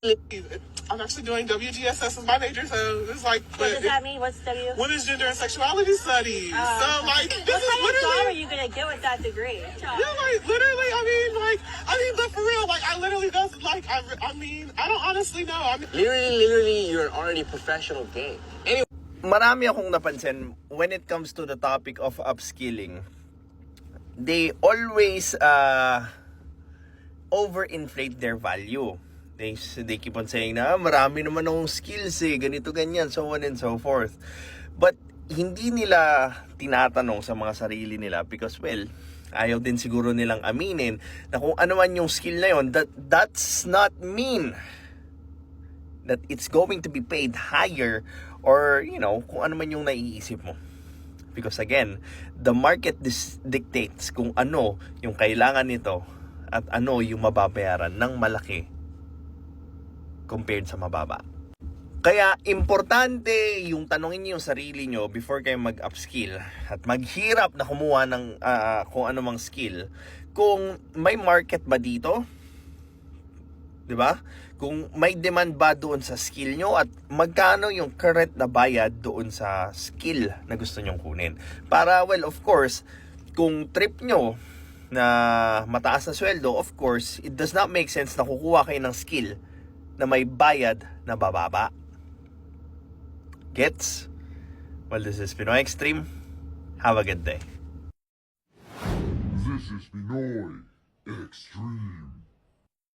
I'm actually doing WGSS as my major, so it's like. What does that mean? What's W? Women's Gender and Sexuality Studies. So like, this What is kind of job are literally. you gonna get with that degree? Yeah, like literally. I mean, but for real, like I literally doesn't like. I mean, I don't honestly know. I mean, Literally, you're already professional game. Anyway. Marami akong napansin when it comes to the topic of upskilling. They always overinflate their value. They keep on saying na marami naman akong skills ganito ganyan, so on and so forth. But hindi nila tinatanong sa mga sarili nila because well, ayaw din siguro nilang aminin na kung ano man yung skill na yon, that's not mean that it's going to be paid higher or kung ano man yung naiisip mo. Because again, the market dictates kung ano yung kailangan nito at ano yung mababayaran ng malaki compared sa mababa. Kaya importante yung tanongin niyo yung sarili niyo before kayo mag-upskill at maghirap na kumuha ng kung ano mang skill. Kung may market ba dito? 'Di ba? Kung may demand ba doon sa skill nyo at magkano yung current na bayad doon sa skill na gusto nyong kunin. Para well, of course, kung trip nyo na mataas na sweldo, of course, it does not make sense na kukuha kayo ng skill na may bayad na bababa. Gets? Well, this is Pinoy Extreme. Have a good day. This is Pinoy Extreme.